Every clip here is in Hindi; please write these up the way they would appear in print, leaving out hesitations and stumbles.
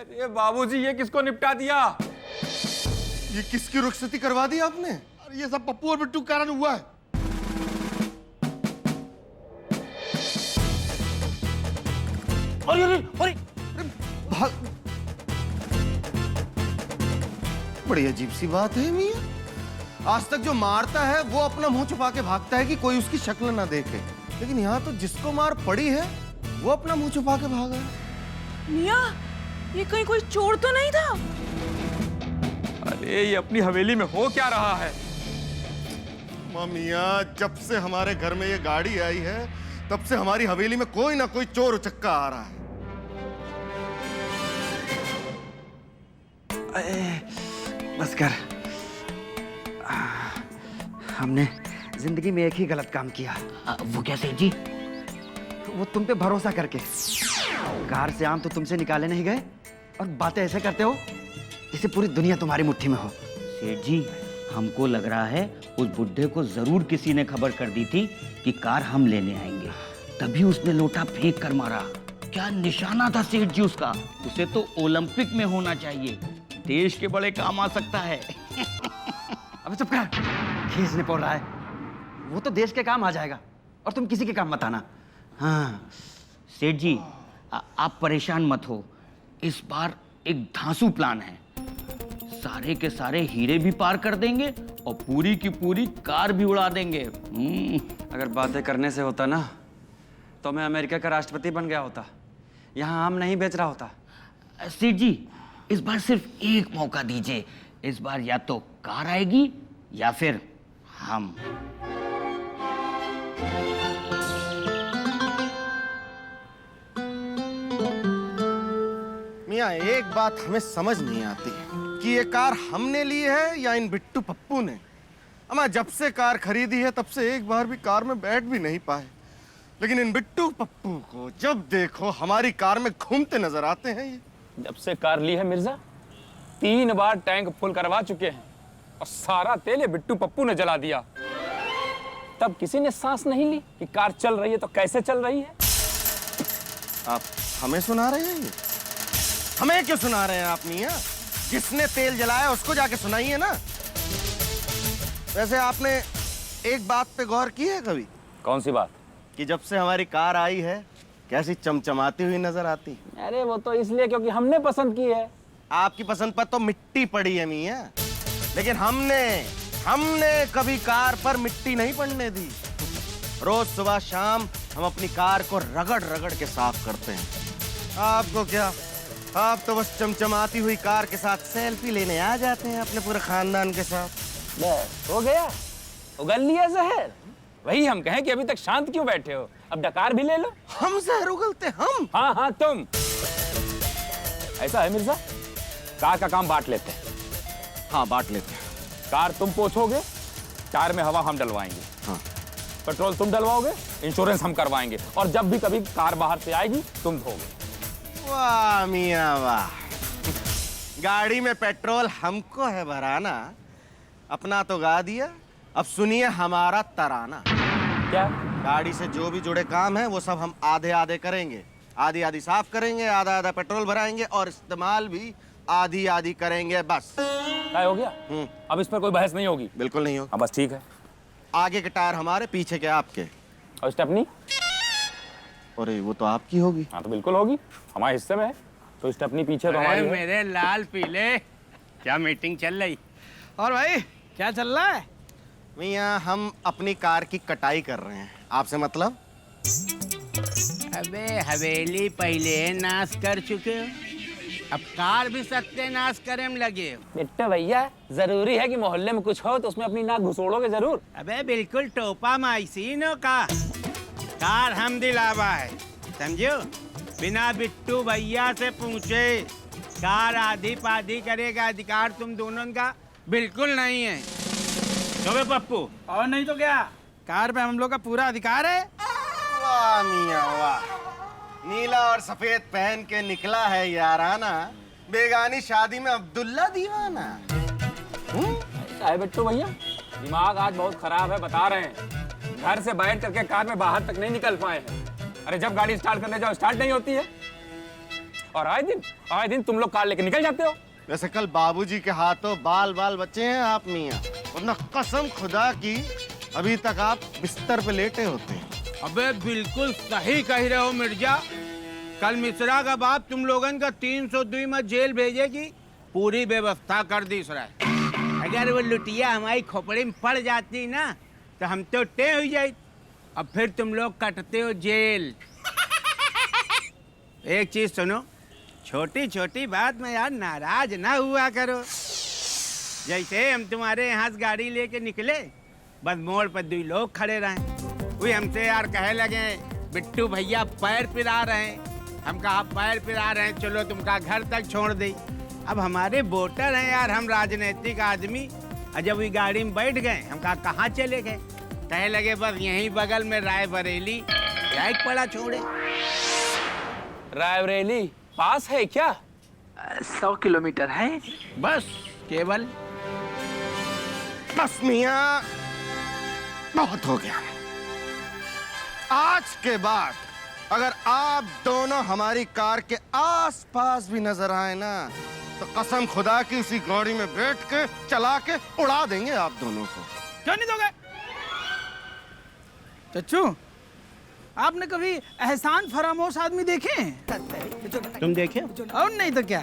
अरे बाबूजी, ये किसको निपटा दिया? ये किसकी रुखसती करवा दी आपने? अरे ये सब पप्पू और बिट्टू के कारण हुआ है। अरे अरे अरे बड़ी अजीब सी बात है मियां। आज तक जो मारता है वो अपना मुंह छुपा के भागता है कि कोई उसकी शक्ल ना देखे, लेकिन यहाँ तो जिसको मार पड़ी है वो अपना मुंह छुपा के भागा है। मियां, ये कहीं कोई चोर तो नहीं था? अरे ये अपनी हवेली में हो क्या रहा है? मियां, जब से हमारे घर में ये गाड़ी आई है तब से हमारी हवेली में कोई ना कोई चोर उचक्का आ रहा है। बस कर। हमने जिंदगी में एक ही गलत काम किया। वो कैसे जी? वो तुम पे भरोसा करके कार से आम तो तुमसे निकाले नहीं गए और बातें ऐसे करते हो जैसे पूरी दुनिया तुम्हारी मुट्ठी में हो। सेठ जी, हमको लग रहा है उस बुड्ढे को जरूर किसी ने खबर कर दी थी कि कार हम लेने आएंगे, तभी उसने लोटा फेंक कर मारा। क्या निशाना था सेठ जी उसका! उसे तो ओलंपिक में होना चाहिए, देश के बड़े काम आ सकता है। अबे चुप कर, खींचने पड़ रहा है। वो तो देश के काम आ जाएगा और तुम किसी के काम मत आना। हाँ सेठ जी, आप परेशान मत हो, इस बार एक धांसू प्लान है। सारे के सारे हीरे भी पार कर देंगे और पूरी की पूरी कार भी उड़ा देंगे। अगर बातें करने से होता ना तो मैं अमेरिका का राष्ट्रपति बन गया होता, यहाँ आम नहीं बेच रहा होता। सेठ जी, इस बार सिर्फ एक मौका दीजिए। इस बार या तो कार आएगी या फिर हम। मियां, एक बात हमें समझ नहीं आती कि ये कार हमने ली है या इन बिट्टू पप्पू ने। अम्मा, जब से कार खरीदी है तब से एक बार भी कार में बैठ भी नहीं पाए, लेकिन इन बिट्टू पप्पू को जब देखो हमारी कार में घूमते नजर आते हैं। ये जब से कार ली है मिर्जा, 3 बार टैंक फुल करवा चुके हैं और सारा तेल ये बिट्टू पप्पू ने जला दिया। तब किसी ने सांस नहीं ली कि कार चल रही है तो कैसे चल रही है। आप हमें सुना रहे हैं? ये हमें क्यों सुना रहे हैं आप मियां? जिसने तेल जलाया उसको जाके सुनाइए ना। वैसे आपने एक बात पे गौर की है कभी? कौन सी बात? कि जब से हमारी कार आई है कैसी चमचमाती हुई नजर आती। अरे वो तो इसलिए क्योंकि हमने पसंद की है। आपकी पसंद पर तो मिट्टी पड़ी है मियां, लेकिन हमने कभी कार पर मिट्टी नहीं पड़ने दी। रोज सुबह शाम हम अपनी कार को रगड़ रगड़ के साफ करते हैं। आपको क्या, आप तो बस चमचमाती हुई कार के साथ सेल्फी लेने आ जाते हैं अपने पूरे खानदान के साथ। बस हो गया, उगल लिया जहर। वही हम कहें कि अभी तक शांत क्यों बैठे हो, अब डकार भी ले लो। हम जहर उगलते हम? हाँ हाँ तुम। ऐसा है मिर्जा, कार का काम बांट लेते हैं। हाँ बांट लेते हैं। कार तुम पोछोगे, टायर में हवा हम डलवाएंगे। हाँ। पेट्रोल तुम डलवाओगे, इंश्योरेंस हम करवाएंगे, और जब भी कभी कार बाहर से आएगी तुम धोगे। वाह मियां वाह, गाड़ी में पेट्रोल हमको है भराना। अपना तो गा दिया, अब सुनिए हमारा तराना। क्या? गाड़ी से जो भी जुड़े काम है वो सब हम आधे आधे करेंगे। आधी आधी साफ करेंगे, आधा आधा पेट्रोल भराएंगे और इस्तेमाल भी आधी आधी करेंगे। बस क्या हो गया? अब इस पर कोई बहस नहीं होगी। बिल्कुल नहीं हो। हाँ बस ठीक है। आगे के टायर हमारे, पीछे के आपके। और स्टेपनी? अरे वो तो आपकी होगी। हाँ तो बिल्कुल होगी, हमारे हिस्से में है, तो स्टेपनी पीछे तो हमारी है। मेरे लाल पीले, क्या मीटिंग चल रही? और भाई क्या चल रहा है? मियां, हम अपनी कार की कटाई कर रहे हैं। आपसे मतलब? अबे हवेली पहले नाश कर चुके हो, अब कार भी सत्यानाश करे में लगे हो। बेटा भैया, जरूरी है कि मोहल्ले में कुछ हो तो उसमें अपनी नाक घुसोड़ोगे जरूर। अबे बिल्कुल टोपा माइसीनो का कार हम दिलावा है, समझो? बिना बिट्टू भैया से पूछे कार आधी पाधी करेगा अधिकार तुम दोनों का बिल्कुल नहीं है। तो बे पप्पू, और नहीं तो क्या, कार पे हम लोग का पूरा अधिकार है। वाह मियां वाह, नीला और सफेद पहन के निकला है याराना, बेगानी शादी में अब्दुल्ला दीवाना। है बिट्टू भैया, दिमाग आज बहुत खराब है, बता रहे हैं। घर से बैठ करके कार में बाहर तक नहीं निकल पाए हैं। अरे जब गाड़ी स्टार्ट करने जाओ स्टार्ट नहीं होती है। और आए दिन तुम लोग कार लेके निकल जाते हो। वैसे कल बाबूजी के हाथों बाल बाल बचे हैं आप मियाँ, वरना कसम खुदा की अभी तक आप बिस्तर पे लेटे होते हैं। अबे बिल्कुल सही कह रहे हो मिर्जा। कल मिश्रा का बाप तुम लोगन का 302 में जेल भेजेगी, पूरी व्यवस्था कर दी सर। अगर वो लुटिया हमारी खोपड़ी में पड़ जाती ना तो हम तो टे हो जाए। अब फिर तुम लोग कटते हो जेल। एक चीज सुनो, छोटी छोटी बात में यार नाराज ना हुआ करो। जैसे हम तुम्हारे यहाँ से गाड़ी लेके निकले, बस मोड़ पर 2 लोग खड़े रहे। वो हमसे यार कहे लगे बिट्टू भैया पैर पिरा रहे हैं। हम कहा पैर पिरा रहे हैं, चलो तुमका घर तक छोड़ दे। अब हमारे वोटर हैं यार, हम राजनीतिक आदमी। और जब वो गाड़ी में बैठ गए, हम कहा कहाँ चले गए? कहे लगे बस यहीं बगल में रायबरेली क्या पड़ा छोड़े। रायबरेली पास है क्या? 100 किलोमीटर है। बस केवल। बस मियाँ, बहुत हो गया। आज के बाद अगर आप दोनों हमारी कार के आसपास भी नजर आए ना, तो कसम खुदा की उसी गाड़ी में बैठ के चला के उड़ा देंगे आप दोनों को। क्यों नहीं दोगे? चच्चू, आपने कभी एहसान फरामोश आदमी देखे हैं? तुम देखे? और नहीं तो क्या,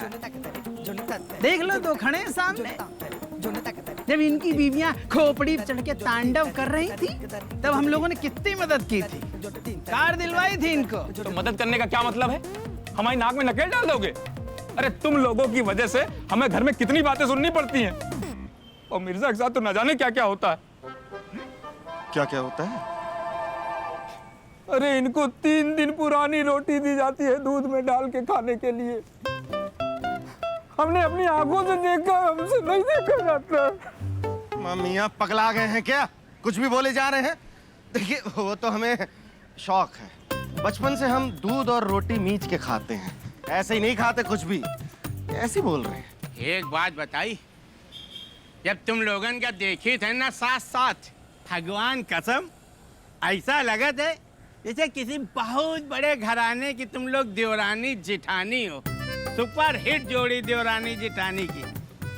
देख लो, 2 खड़े हैं सामने। जब इनकी बीवियां खोपड़ी चढ़ के तांडव कर रही थी, तब हम लोगों ने कितनी मदद की थी। कार दिलवाई थी इनको। तो मदद करने का क्या मतलब है? हमारी नाक में नकेल डाल दोगे? अरे तुम लोगों की वजह से हमें घर में कितनी बातें सुननी पड़ती हैं। और मिर्जा के साथ तो न जाने क्या क्या होता है। क्या क्या होता है? अरे इनको 3 दिन पुरानी रोटी दी जाती है दूध में डाल के खाने के लिए। हमने अपनी आंखों से देखा, हमसे नहीं देखा जाता। मियाँ पगला गए हैं क्या? कुछ भी बोले जा रहे हैं। देखिए वो तो हमें शौक है, बचपन से हम दूध और रोटी मीच के खाते हैं, ऐसे ही नहीं खाते कुछ भी। ऐसे बोल रहे हैं। एक बात बताई, जब तुम लोगन का देखी थे ना साथ साथ, भगवान कसम ऐसा लगा था जैसे किसी बहुत बड़े घराने की तुम लोग देवरानी जिठानी हो। सुपर हिट जोड़ी देवरानी जिठानी की,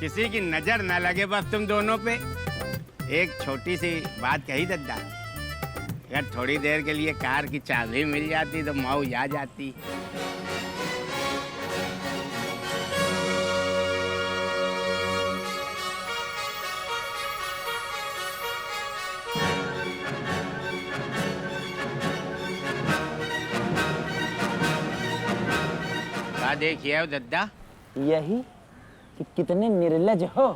किसी की नजर ना लगे बस तुम दोनों पे। एक छोटी सी बात कही दद्दा, अगर थोड़ी देर के लिए कार की चाबी मिल जाती तो मौज आ जाती। क्या देखिए हो दद्दा? यही कि कितने निर्लज हो।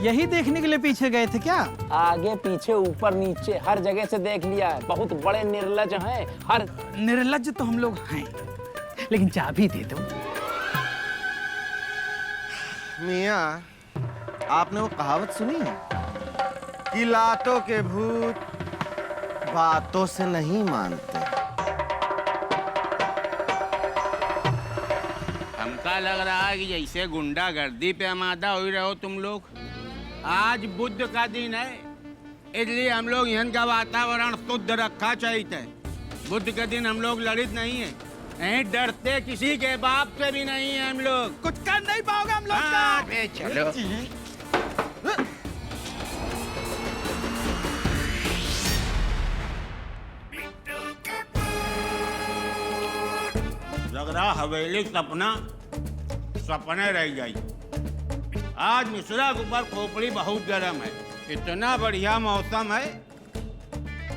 यही देखने के लिए पीछे गए थे क्या? आगे पीछे ऊपर नीचे हर जगह से देख लिया है। बहुत बड़े निर्लज हैं। हर निर्लज तो हम लोग हैं, लेकिन चाबी दे दो। मियाँ, आपने वो कहावत सुनी है कि लातों के भूत बातों से नहीं मानते। हमका लग रहा है कि जैसे गुंडागर्दी पे आमादा हो रहे हो तुम लोग। आज बुद्ध का दिन है, इसलिए हम लोग यहाँ का वातावरण शुद्ध रखा चाहिए। बुद्ध के दिन हम लोग लड़ित नहीं है, नहीं डरते किसी के बाप से भी नहीं है हम लोग। कुछ कर नहीं पाओगे हम लोग का। हाँ, बे चलो। लग रहा हवेली सपना सपने रह गई। आज मिश्रा के ऊपर खोपड़ी बहुत गर्म है। इतना बढ़िया मौसम है,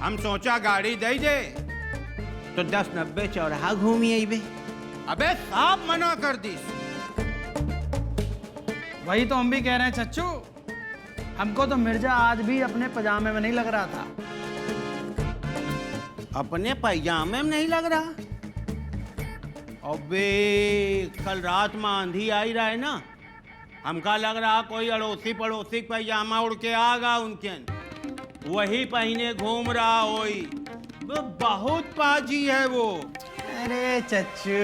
हम सोचा गाड़ी दे दे तो 10-90 चौराहा घूमी अबे। अबे साफ मना कर दी। वही तो हम भी कह रहे हैं चच्चू। हमको तो मिर्जा आज भी अपने पजामे में नहीं लग रहा था। अपने पैजामे में नहीं लग रहा? अबे कल रात में आंधी आई रहा है ना, हमका लग रहा कोई अड़ोसी पड़ोसी पैजामा उड़ के आ गया उनके, वही पहने घूम रहा होई। वो बहुत पाजी है वो। अरे चच्चू,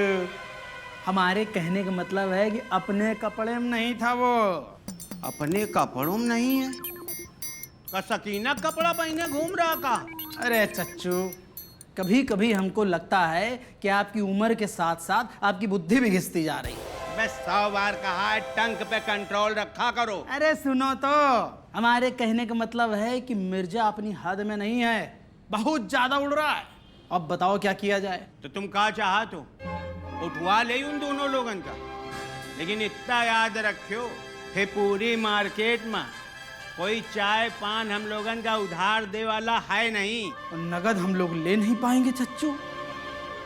हमारे कहने का मतलब है कि अपने कपड़े में नहीं था वो। अपने कपड़ों में नहीं है? का सकीना कपड़ा पहने घूम रहा का? अरे चच्चू, कभी कभी हमको लगता है कि आपकी उम्र के साथ साथ आपकी बुद्धि भी घिसती जा रही है। मैं 100 बार कहा है, टंक पे कंट्रोल रखा करो। अरे सुनो तो, हमारे कहने का मतलब है कि मिर्जा अपनी हद में नहीं है, बहुत ज्यादा उड़ रहा है। अब बताओ क्या किया जाए। तो तुम कहा चाहा तो उठवा ले उन दोनों लोगन का, लेकिन इतना याद रखियो कि पूरी मार्केट में कोई चाय पान हम लोगन का उधार दे वाला है नहीं। और नगद हम लोग ले नहीं पाएंगे चच्चू,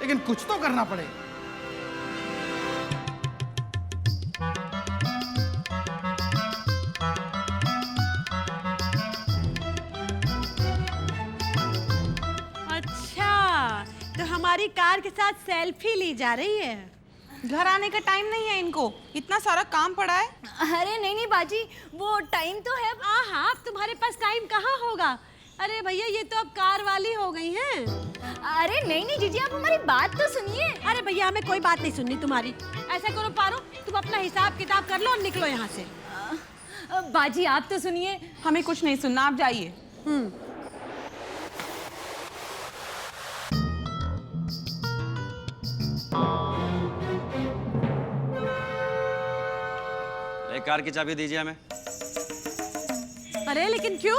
लेकिन कुछ तो करना पड़ेगा। अच्छा, तो हमारी कार के साथ सेल्फी ली जा रही है। घर आने का टाइम नहीं है इनको, इतना सारा काम पड़ा है। अरे नहीं बाजी, वो टाइम तो है। हाँ, अब तुम्हारे पास टाइम कहाँ होगा। अरे भैया, ये तो अब कार वाली हो गई हैं। अरे नहीं जीजी, आप हमारी बात तो सुनिए। अरे भैया, हमें कोई बात नहीं सुननी तुम्हारी। ऐसा करो पारो, तुम अपना हिसाब किताब कर लो और निकलो यहाँ से। बाजी आप तो सुनिए। हमें कुछ नहीं सुनना, आप जाइए। कार की चाबी दीजिए हमें। अरे लेकिन क्यों?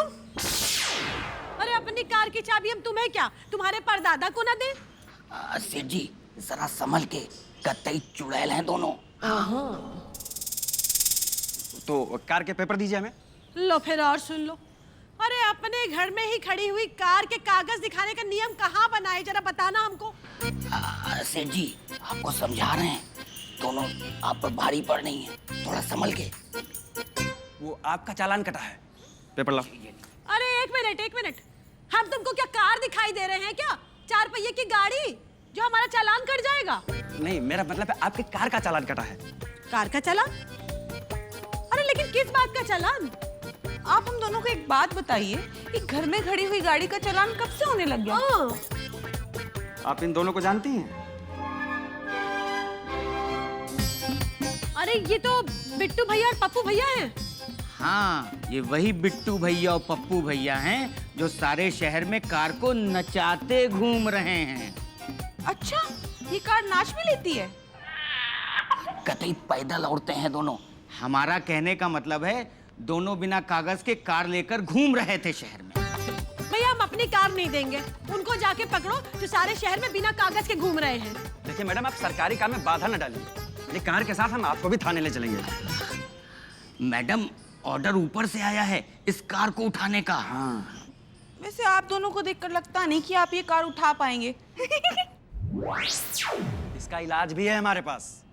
अरे अपनी कार की चाबी हम तुम्हें क्या, तुम्हारे परदादा को ना दे? सेठ जी जरा संभल के, कतई चुड़ैल हैं दोनों। तो कार के पेपर दीजिए हमें। लो फिर और सुन लो। अरे अपने घर में ही खड़ी हुई कार के कागज दिखाने का नियम कहाँ बनाए, जरा बताना हमको। सेठ जी आपको समझा रहे हैं, दोनों आप पर भारी पड़ रही हैं, थोड़ा संभल के। वो आपका चालान कटा है, पेपर लाओ। अरे एक मिनट, हम तुमको क्या कार दिखाई दे रहे हैं क्या? 4 पहिए की गाड़ी जो हमारा चालान कट जाएगा? नहीं, मेरा मतलब है आपके कार का चालान कटा है। कार का चालान? अरे लेकिन किस बात का चालान? आप हम दोनों को एक बात बताइए कि घर में खड़ी हुई गाड़ी का चालान कब से होने लग गया? आप इन दोनों को जानती हैं? अरे ये तो बिट्टू भैया और पप्पू भैया हैं। हाँ, ये वही बिट्टू भैया और पप्पू भैया हैं जो सारे शहर में कार को नचाते घूम रहे हैं। अच्छा, ये कार नाच भी लेती है? कतई पैदल औरतें हैं दोनों। हमारा कहने का मतलब है दोनों बिना कागज के कार लेकर घूम रहे थे शहर में। भैया हम अपनी कार नहीं देंगे, उनको जाके पकड़ो जो सारे शहर में बिना कागज के घूम रहे हैं। देखिए मैडम, आप सरकारी काम में बाधा न डालिए। ये कार के साथ हम आपको भी थाने ले चलेंगे। मैडम, ऑर्डर ऊपर से आया है इस कार को उठाने का। हाँ। वैसे आप दोनों को देखकर लगता नहीं कि आप ये कार उठा पाएंगे। इसका इलाज भी है हमारे पास।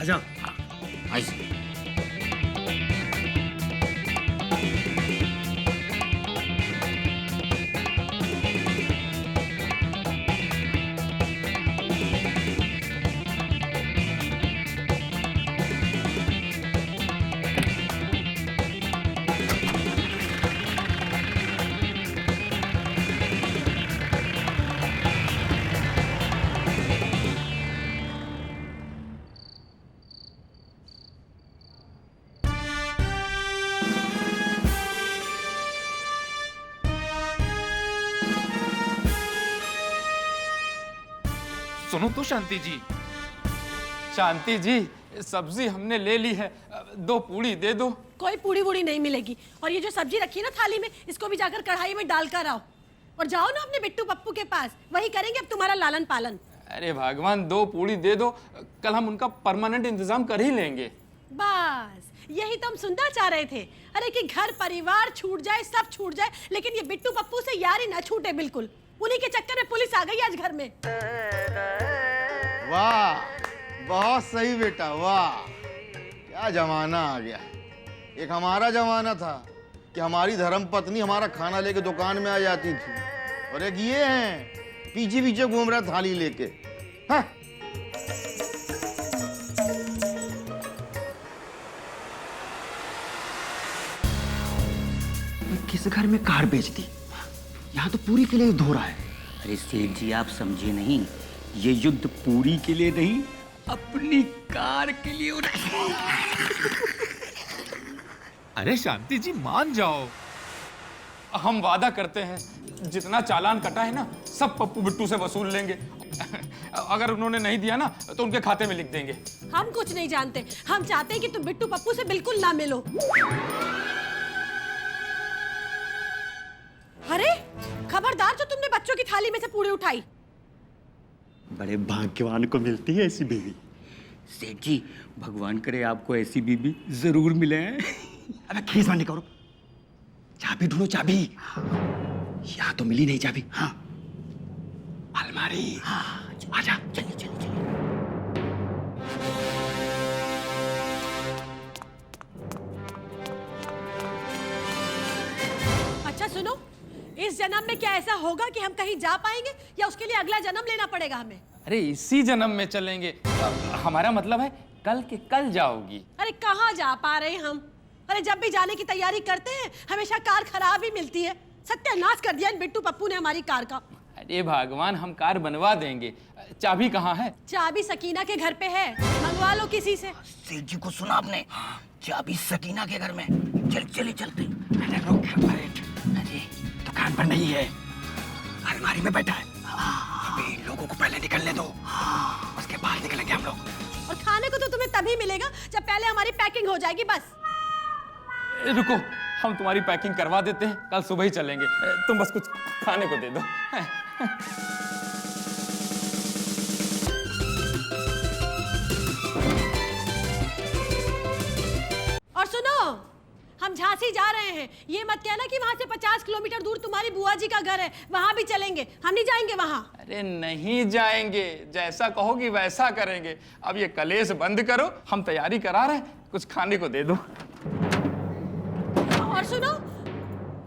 आ जाओ। आइए। सुनो तो शांति जी। शांति जी, सब्जी हमने ले ली है, 2 पूड़ी दे दो। कोई पूड़ी वूड़ी नहीं मिलेगी। और ये जो सब्जी रखी है ना थाली में, इसको भी जाकर कढ़ाई में डाल कर आओ। और जाओ ना अपने बिट्टू पप्पू के पास, वही करेंगे अब तुम्हारा लालन पालन। अरे भगवान, 2 पूड़ी दे दो, कल हम उनका परमानेंट इंतजाम कर ही लेंगे। बस यही तो हम सुनना चाह रहे थे। अरे कि घर परिवार छूट जाए, सब छूट जाए, लेकिन ये बिट्टू पप्पू से यारी ना छूटे बिल्कुल। उन्हीं के चक्कर में पुलिस आ गई आज घर में। वाह, बहुत सही बेटा, वाह, क्या जमाना आ गया। एक हमारा जमाना था कि हमारी धर्मपत्नी हमारा खाना लेके दुकान में आ जाती थी, और एक ये हैं पीछे पीछे घूम रहा थाली लेके। हाँ। किस घर में कार बेच दी? यहाँ तो पूरी के लिए युद्ध हो रहा है। अरे सेठ जी आप समझे नहीं, ये युद्ध पूरी के लिए नहीं, अपनी कार के लिए हो रहा है। अरे शांति जी मान जाओ। हम वादा करते हैं जितना चालान कटा है ना सब पप्पू बिट्टू से वसूल लेंगे। अगर उन्होंने नहीं दिया ना तो उनके खाते में लिख देंगे। हम कुछ नहीं जानते, हम चाहते हैं कि तुम बिट्टू पप्पू से बिल्कुल ना मिलो। अरे खबरदार जो तुमने बच्चों की थाली में से पूरी उठाई। बड़े भाग्यवान को मिलती है ऐसी बीवी। सेठ जी भगवान करे आपको ऐसी बीवी जरूर मिले। अबे खींचवानी करो, चाबी ढूंढो, चाबी। यहाँ तो मिली नहीं चाबी। हाँ अलमारी। हाँ आजा, चलिए चलिए चलिए। अच्छा सुनो, इस जन्म में क्या ऐसा होगा कि हम कहीं जा पाएंगे या उसके लिए अगला जन्म लेना पड़ेगा हमें? अरे इसी जन्म में चलेंगे। हमारा मतलब है कल के कल जाओगी। अरे कहाँ जा पा रहे हैं हम? अरे जब भी जाने की तैयारी करते हैं हमेशा कार खराब ही मिलती है। सत्यानाश कर दिया इन बिट्टू पप्पू ने हमारी कार का। अरे भगवान हम कार बनवा देंगे। चाबी कहाँ है? चाबी सकीना के घर पे है, मंगवा लो किसी से। सेठ जी को सुना आपने? चाबी सकीना के घर में। चल चले चलते। अरे रुक, अरे दुकान पर नहीं है, अलमारी में बैठा है। अभी लोगों को पहले निकलने दो, उसके बाद निकलेंगे हम लोग। और खाने को तो तुम्हें तभी मिलेगा जब पहले हमारी पैकिंग हो जाएगी। बस रुको, हम तुम्हारी पैकिंग करवा देते हैं, कल सुबह ही चलेंगे। तुम बस कुछ खाने को दे दो। और सुनो, हम झांसी जा रहे हैं। ये मत कहना कि वहाँ से 50 किलोमीटर दूर तुम्हारी बुआ जी का घर है, वहाँ भी चलेंगे। हम नहीं जाएंगे वहाँ। अरे नहीं जाएंगे, जैसा कहोगी वैसा करेंगे। अब ये कलेश बंद करो, हम तैयारी करा रहे हैं, कुछ खाने को दे दो। और सुनो,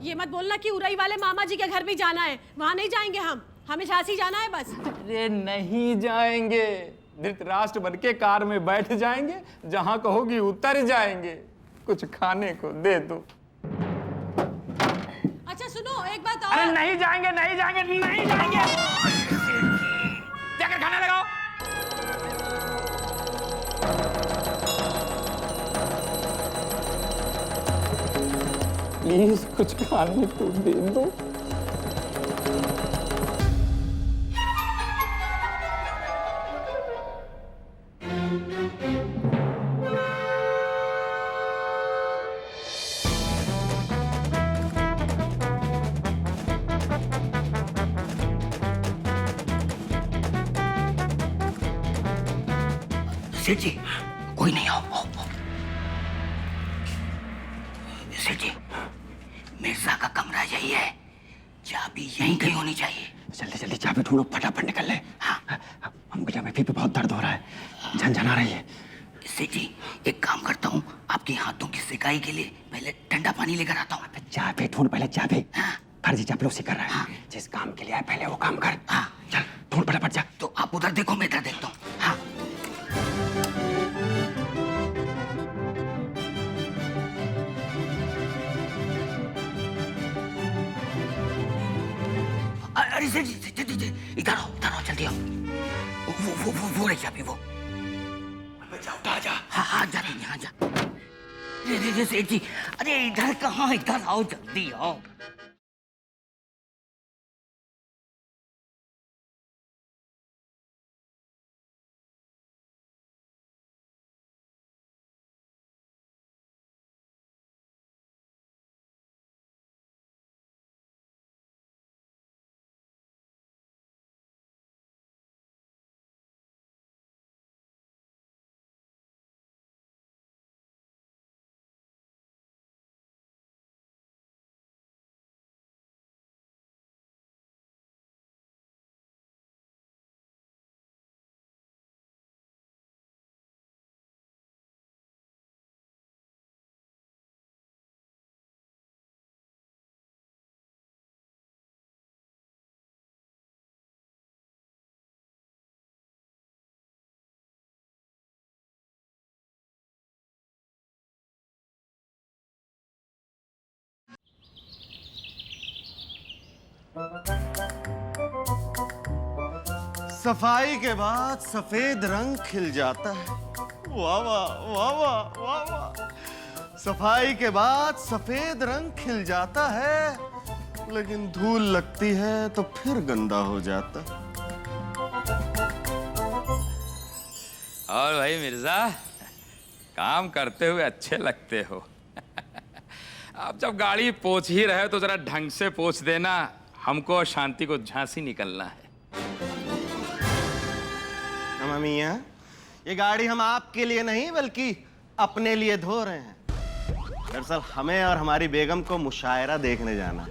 ये मत बोलना कि उरई वाले मामा जी के घर भी जाना है, वहाँ नहीं जाएंगे हम। हमें झांसी जाना है बस। अरे नहीं जाएंगे, धृतराष्ट्र बन के कार में बैठ जाएंगे, जहां कहोगी उतर जाएंगे। कुछ खाने को दे दो। अच्छा सुनो, एक बात और। अरे नहीं जाएंगे, नहीं जाएंगे, नहीं जाएंगे। जाकर खाना लगाओ। प्लीज कुछ खाने को दे दो। सेठ जी कोई नहीं आओ। सेठ जी मिर्जा का कमरा यही है, चाबी यहीं कहीं होनी चाहिए। जल्दी जल्दी चाबी ढूंढो, फटाफट निकल ले। हाँ अंगुलियों में भी बहुत दर्द हो रहा है, झनझना रही है। सेठ जी एक काम करता हूँ, आपके हाथों की सिकाई के लिए पहले ठंडा पानी लेकर आता हूँ। चाबी ढूंढ पहले, चाबी। हाँ। फर्जी चापलूसी कर रहा है। हाँ। जिस काम के लिए आए पहले वो काम कर। हाँ चल ढूंढ फटाफट जा। तो आप उधर देखो, मैं इधर देखता हूँ। हाँ अरे सेठ जी इधर आओ जल्दी आओ। वो रही चाबी, वो उठा जा। हाँ जाते हैं, यहाँ जा। सेठ जी अरे इधर कहाँ, इधर आओ जल्दी आओ। सफाई के बाद सफेद रंग खिल जाता है। वाह वाह वाह वाह वाह वाह। सफाई के बाद सफेद रंग खिल जाता है, लेकिन धूल लगती है तो फिर गंदा हो जाता। और भाई मिर्जा, काम करते हुए अच्छे लगते हो। अब जब गाड़ी पोंछ ही रहे हो तो जरा ढंग से पोंछ देना, हमको और शांति को झांसी निकलना है। मियां, ये गाड़ी हम आपके लिए नहीं बल्कि अपने लिए धो रहे हैं। दरअसल हमें और हमारी बेगम को मुशायरा देखने जाना है।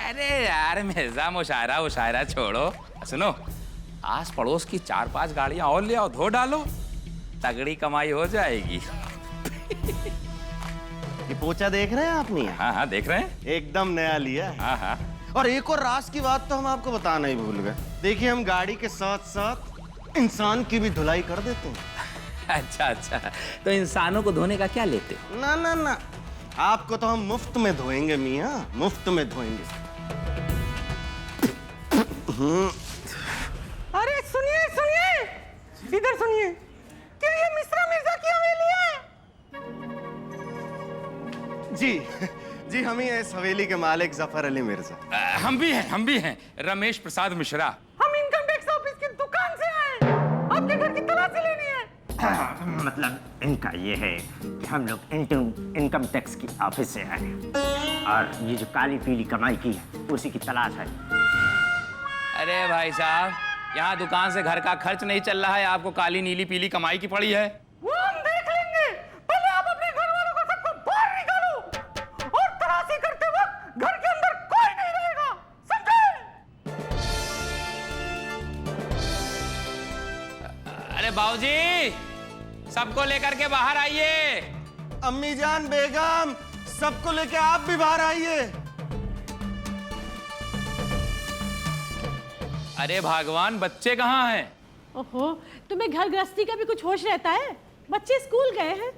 अरे यार मिर्जा, मुशायरा छोड़ो। सुनो, आस पड़ोस की 4-5 गाड़ियां और ले आओ, धो डालो, तगड़ी कमाई हो जाएगी। ये पोछा देख रहे हैं आप मियां? हाँ देख रहे हैं। एकदम नया लिया है। हाँ। और एक और राज की बात तो हम आपको बताना ही भूल गए। देखिए, हम गाड़ी के साथ साथ इंसान की भी धुलाई कर देते हैं। अच्छा, तो इंसानों को धोने का क्या लेते हो? ना, आपको तो हम मुफ्त में धोएंगे मियां, मुफ्त में धोएंगे। अरे सुनिए, इधर सुनिए, क्या ये मिश्रा मिर्जा की हवेली है? जी हम ही हैं इस हवेली के मालिक जफर अली मिर्जा। हम भी हैं रमेश प्रसाद मिश्रा। हम इनकम टैक्स ऑफिस की दुकान से आए, आपके घर की तलाशी लेनी है। मतलब इनका ये है कि हम लोग इनकम टैक्स की ऑफिस से आए और ये जो काली पीली कमाई की है उसी की तलाश है। अरे भाई साहब, यहाँ दुकान से घर का खर्च नहीं चल रहा है, आपको काली नीली पीली कमाई की पड़ी है। वो हम देख लेंगे, पहले आप अपने घर वालों को सबको बाहर निकालो और तलाशी करते वक्त घर के अंदर कोई नहीं रहेगा, समझे? अरे बाबूजी, सबको लेकर के बाहर आइए। अम्मी जान, बेगम, सबको लेके आप भी बाहर आइए। अरे भगवान, बच्चे कहाँ हैं? ओहो, तुम्हें घर गृहस्थी का भी कुछ होश रहता है? बच्चे स्कूल गए हैं।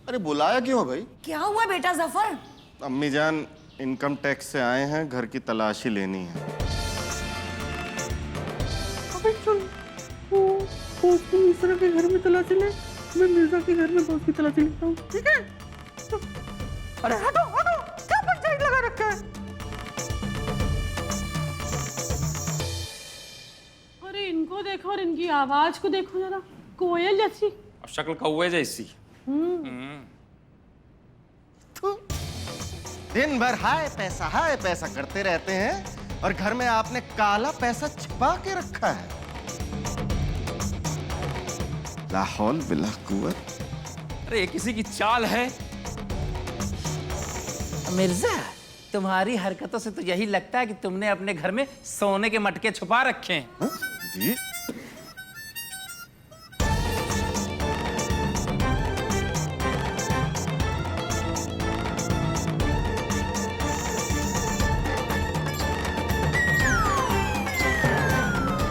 अरे बुलाया क्यों भाई? क्या हुआ बेटा जफर? अम्मी जान, इनकम टैक्स से आए हैं, घर की तलाशी लेनी है। अबे चल, वो बॉस की मिश्रा के घर में तलाशी ले, मैं मिर्जा के घर में बॉस की तलाशी लेता हूँ, ठीक है? अरे हटो, क्या पंचायत लगा रखा है? अरे इनको देखो और इनकी आवाज को देखो जरा, कोयल जैसी। और शक्ल कौवे जैसी। दिन भर हाय पैसा करते रहते हैं और घर में आपने काला पैसा छिपा के रखा है। ला हौल बिला कुव्वत। अरे ये किसी की चाल है। मिर्जा, तुम्हारी हरकतों से तो यही लगता है कि तुमने अपने घर में सोने के मटके छुपा रखे हैं। जी,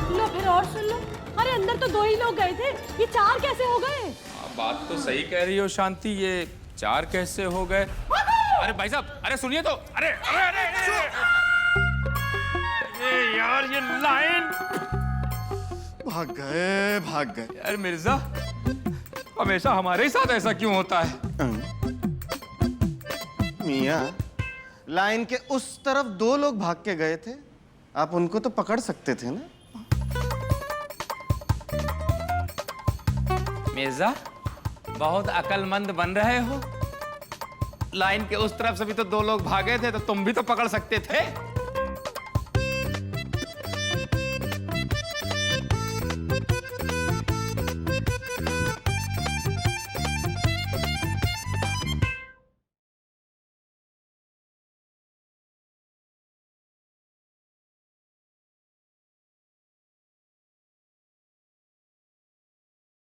लो फिर और सुन लो। अरे अंदर तो 2 ही लोग गए थे, ये 4 कैसे हो गए? बात तो सही कह रही हो शांति, ये 4 कैसे हो गए? अरे भाई साहब, अरे सुनिए तो। अरे यार, ये लाइन। भाग गए। यार मिर्जा, हमेशा हमारे ही साथ ऐसा क्यों होता है? मियां, लाइन के उस तरफ 2 लोग भाग के गए थे, आप उनको तो पकड़ सकते थे ना। मिर्जा, बहुत अक्लमंद बन रहे हो। लाइन के उस तरफ से भी तो 2 लोग भागे थे, तो तुम भी तो पकड़ सकते थे।